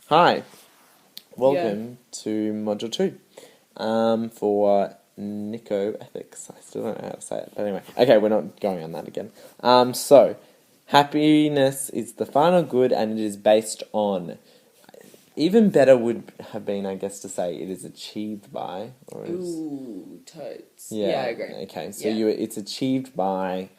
Hi, welcome to Module 2 for Nico Ethics. I still don't know how to say it, but anyway. Okay, we're not going on that again. So, happiness is the final good and it is based on... Even better would have been, I guess, to say it is achieved by... Ooh, totes. Yeah, I agree. Okay, so Yeah. it's achieved by...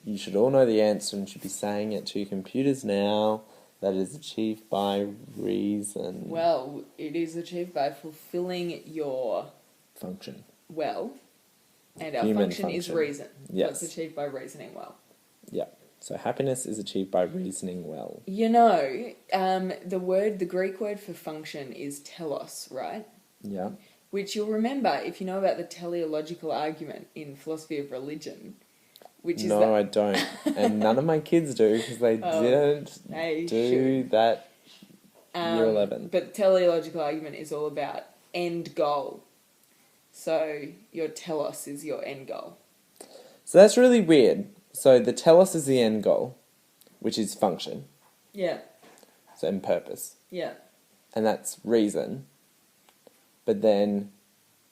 You should all know the answer and should be saying it to your computers now. That is achieved by reason. Well, it is achieved by fulfilling your Function. and our Human function is function. reason. Yes. So it's achieved by reasoning well. Yeah. So happiness is achieved by reasoning well. You know, the Greek word for function is telos, right? Yeah. Which you'll remember if you know about the teleological argument in philosophy of religion. Which is No, I don't. And none of my kids do because they didn't do that year 11. But teleological argument is all about end goal. So your telos is your end goal. So that's really weird. So the telos is the end goal, which is function. Yeah. So and purpose. Yeah. And that's reason. But then...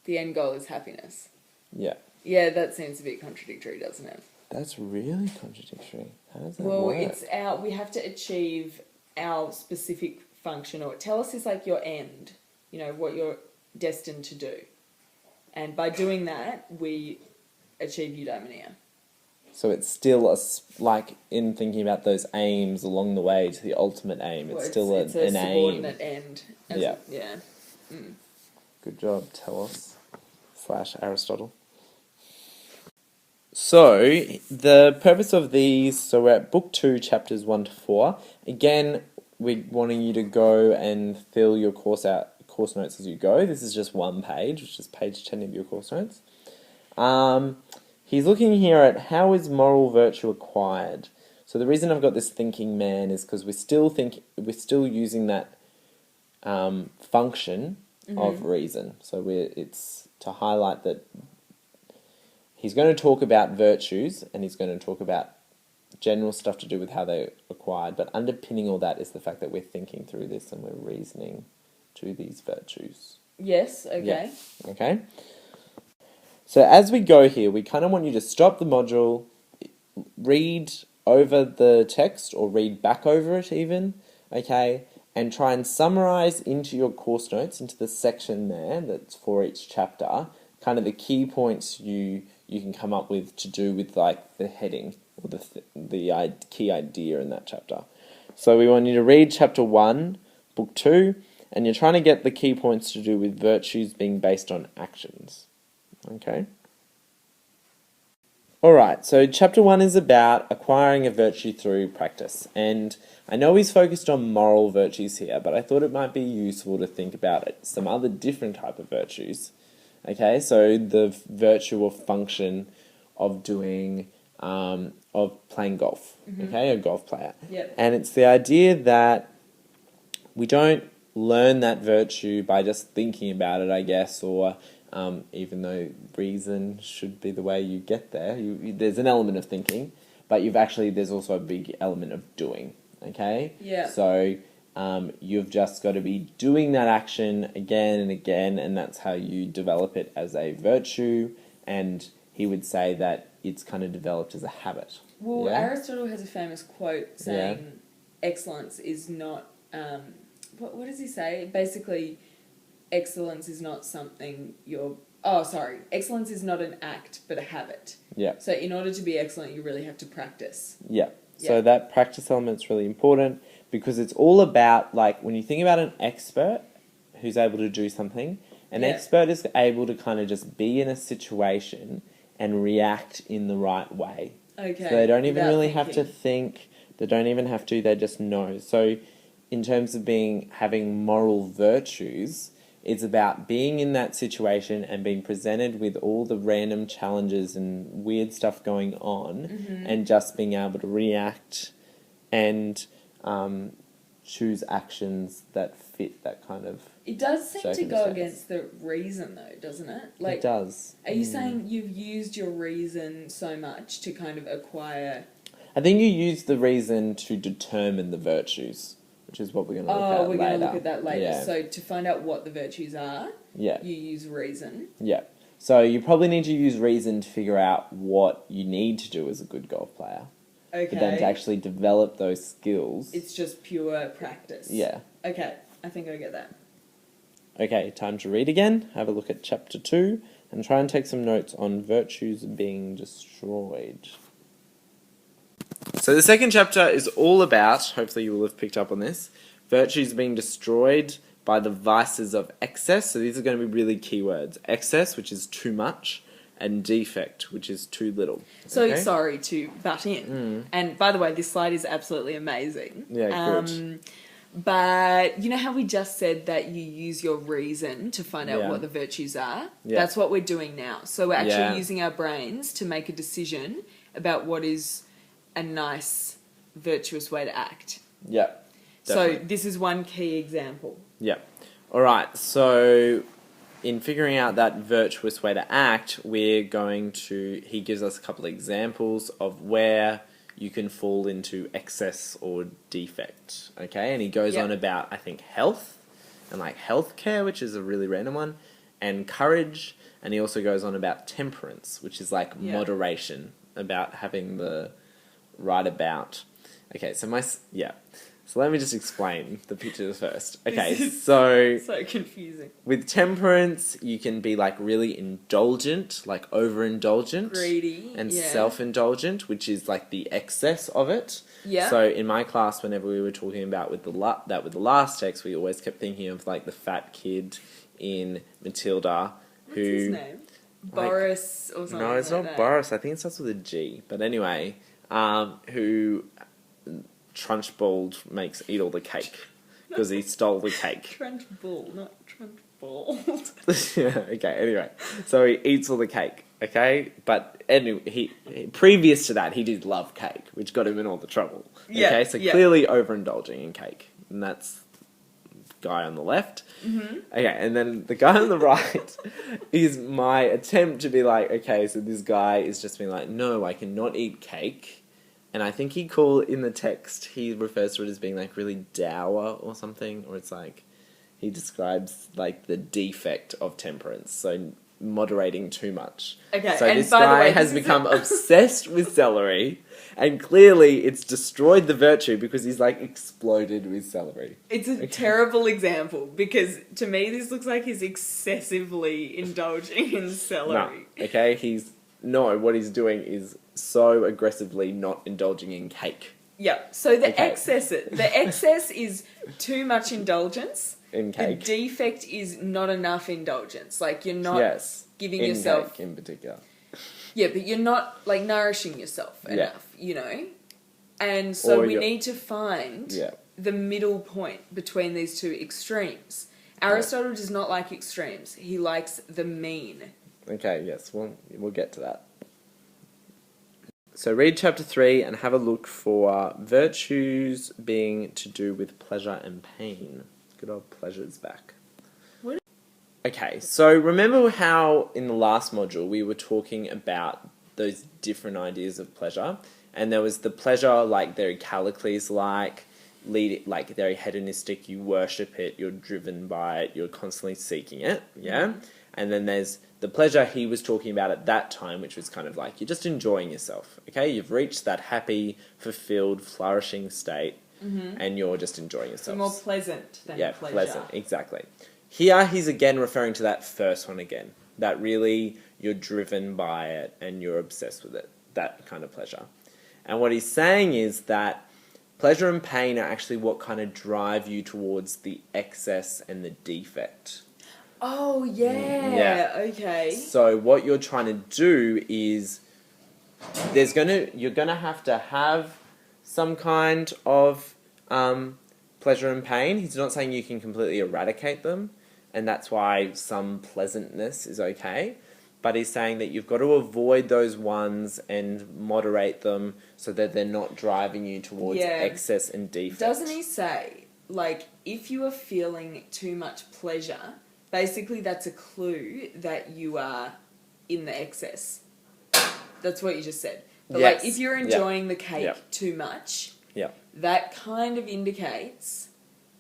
The end goal is happiness. Yeah. Yeah, that seems a bit contradictory, doesn't it? That's really contradictory. How does that Well, work? we have to achieve our specific function, or telos is like your end, you know, what you're destined to do. And by doing that, we achieve eudaimonia. So it's still like in thinking about those aims along the way to the ultimate aim. It's still it's an a aim. subordinate end. Yeah. Yeah. Mm. Good job, Telos / Aristotle. So, the purpose of these, so we're at Book 2, Chapters 1 to 4. Again, we're wanting you to go and fill your course notes as you go. This is just one page, which is page 10 of your course notes. He's looking here at how is moral virtue acquired. So the reason I've got this thinking man is because we're still using that function of reason. So it's to highlight that he's going to talk about virtues and he's going to talk about general stuff to do with how they're acquired, but underpinning all that is the fact that we're thinking through this and we're reasoning to these virtues. Yes, okay. Yeah. Okay? So as we go here, we kind of want you to stop the module, read over the text or read back over it even, okay, and try and summarize into your course notes, into the section there that's for each chapter, kind of the key points you can come up with to do with like the heading or the key idea in that chapter. So we want you to read chapter 1, book 2, and you're trying to get the key points to do with virtues being based on actions. Okay? Alright, so chapter 1 is about acquiring a virtue through practice. And I know he's focused on moral virtues here, but I thought it might be useful to think about some other different type of virtues. Okay, so the virtue or function of doing, of playing golf. Okay, a golf player. Yep. And it's the idea that we don't learn that virtue by just thinking about it, I guess, or even though reason should be the way you get there, there's an element of thinking, but there's also a big element of doing, okay? Yeah. So you've just got to be doing that action again and again, and that's how you develop it as a virtue, and he would say that it's kind of developed as a habit. Well, yeah? Aristotle has a famous quote saying excellence is not... what does he say? Basically, excellence is not something you're... excellence is not an act, but a habit. Yeah. So in order to be excellent, you really have to practice. Yeah. So that practice element's really important because it's all about, like, when you think about an expert who's able to do something, an expert is able to kind of just be in a situation and react in the right way. Okay. So they don't even really have to think, they just know. So in terms of having moral virtues, it's about being in that situation and being presented with all the random challenges and weird stuff going on and just being able to react and choose actions that fit that kind of... It does seem to go against the reason, though, doesn't it? Like, it does. Are you saying you've used your reason so much to kind of acquire... I think you use the reason to determine the virtues. which is what we're going to look at Oh, later. we're going to look at that later. Yeah. So to find out what the virtues are, Yeah. you use reason. Yeah. So you probably need to use reason to figure out what you need to do as a good golf player. Okay. But then to actually develop those skills. It's just pure practice. Yeah. Okay, I think I get that. Okay, time to read again. Have a look at chapter 2 and try and take some notes on virtues being destroyed. So the second chapter is all about, hopefully you will have picked up on this, virtues being destroyed by the vices of excess. So these are going to be really key words. Excess, which is too much, and defect, which is too little. So Okay? sorry to butt in. And by the way, this slide is absolutely amazing. Yeah, good. But you know how we just said that you use your reason to find out Yeah. what the virtues are? Yeah. That's what we're doing now. So we're actually Yeah. using our brains to make a decision about what is a nice, virtuous way to act. Yeah. So this is one key example. Yeah. All right. So in figuring out that virtuous way to act, he gives us a couple of examples of where you can fall into excess or defect. Okay. And he goes on about, I think, health and like healthcare, which is a really random one, and courage. And he also goes on about temperance, which is like moderation, about having the right about. Okay. So let me just explain the pictures first. Okay, so confusing. with temperance, you can be like really indulgent, like overindulgent, Greedy, and self-indulgent, which is like the excess of it. Yeah. So in my class, whenever we were talking about with the last text, we always kept thinking of like the fat kid in Matilda, What's his name? Boris or something. No, it's like not that. Boris. I think it starts with a G. But anyway, who Trunchbull makes eat all the cake because he stole the cake. Trunchbull, not Trunchbull. Yeah, okay, anyway. So he eats all the cake, okay? But anyway, previous to that, he did love cake, which got him in all the trouble. Yeah, Okay, so clearly overindulging in cake. And that's the guy on the left. Mm-hmm. Okay, and then the guy on the right is my attempt to be like, okay, so this guy is just being like, no, I cannot eat cake. And I think in the text, he refers to it as being like really dour or something, or it's like, he describes like the defect of temperance, so moderating too much. Okay, so and this by the guy way, has this is become obsessed with celery, and clearly it's destroyed the virtue because he's like exploded with celery. It's a terrible example because to me this looks like he's excessively indulging in celery. No, okay, what he's doing is so aggressively not indulging in cake. Yeah, so the excess is too much indulgence. In cake. The defect is not enough indulgence. Like you're not giving yourself cake in particular. Yeah, but you're not like nourishing yourself enough, you know? And so we need to find the middle point between these two extremes. Aristotle does not like extremes. He likes the mean. Okay, yes, we'll get to that. So read chapter 3 and have a look for virtues being to do with pleasure and pain. Good old pleasure's back. What? Okay, so remember how in the last module we were talking about those different ideas of pleasure? And there was the pleasure like very Callicles-like, very hedonistic, you worship it, you're driven by it, you're constantly seeking it, yeah? Mm-hmm. And then there's the pleasure he was talking about at that time, which was kind of like you're just enjoying yourself, okay? You've reached that happy, fulfilled, flourishing state, and you're just enjoying yourself. So more pleasant than pleasure. Pleasant, exactly. Here he's again referring to that first one again, that really you're driven by it and you're obsessed with it, that kind of pleasure. And what he's saying is that pleasure and pain are actually what kind of drive you towards the excess and the defect. Oh, yeah. Okay. So what you're trying to do is you're gonna have to have some kind of pleasure and pain. He's not saying you can completely eradicate them, and that's why some pleasantness is okay. But he's saying that you've got to avoid those ones and moderate them so that they're not driving you towards excess and defect. Doesn't he say, like, if you are feeling too much pleasure, basically that's a clue that you are in the excess. That's what you just said. But like, if you're enjoying the cake too much, that kind of indicates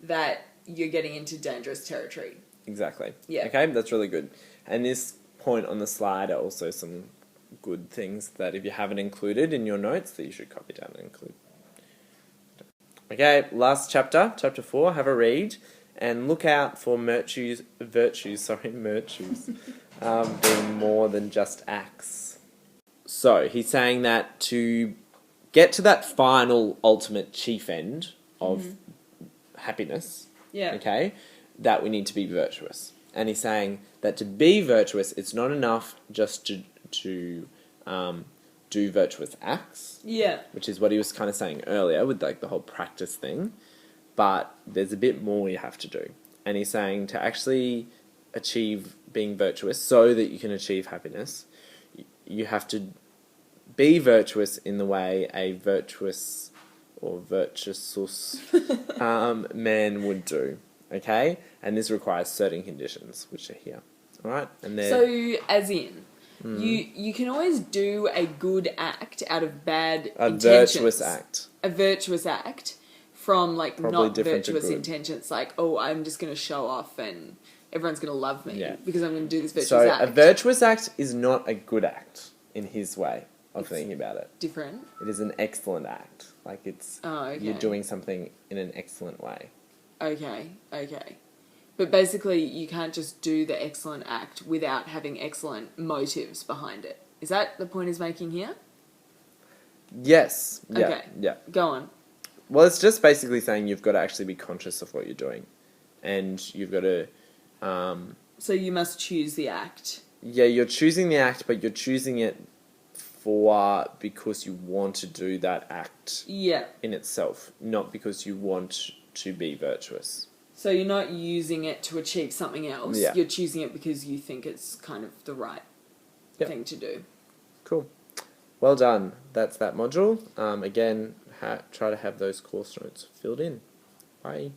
that you're getting into dangerous territory. Exactly. Yeah. Okay, that's really good. And this point on the slide are also some good things that if you haven't included in your notes that you should copy down and include. Okay, last chapter, chapter 4, have a read and look out for virtues, being more than just acts. So, he's saying that to get to that final, ultimate chief end of happiness, okay, that we need to be virtuous. And he's saying that to be virtuous, it's not enough just to do virtuous acts, which is what he was kind of saying earlier with like the whole practice thing, but there's a bit more you have to do. And he's saying to actually achieve being virtuous so that you can achieve happiness, you have to be virtuous in the way a virtuous or virtuous man would do, okay? And this requires certain conditions, which are here, all right? And so, as in, you can always do a good act out of bad intentions. Virtuous act. A virtuous act from, like, Probably not different to virtuous good. intentions, like, oh, I'm just going to show off and everyone's going to love me because I'm going to do this virtuous So, act. a virtuous act is not a good act in his way of thinking about it. Different? It is an excellent act. Like, it's... You're doing something in an excellent way. Okay. But basically, you can't just do the excellent act without having excellent motives behind it. Is that the point he's making here? Yes. Yeah. Okay. Yeah. Go on. Well, it's just basically saying you've got to actually be conscious of what you're doing. And you've got to... So you must choose the act. Yeah, you're choosing the act, but you're choosing it because you want to do that act in itself, not because you want to be virtuous. So you're not using it to achieve something else. Yeah. You're choosing it because you think it's kind of the right thing to do. Cool. Well done. That's that module. Again, try to have those course notes filled in. Bye.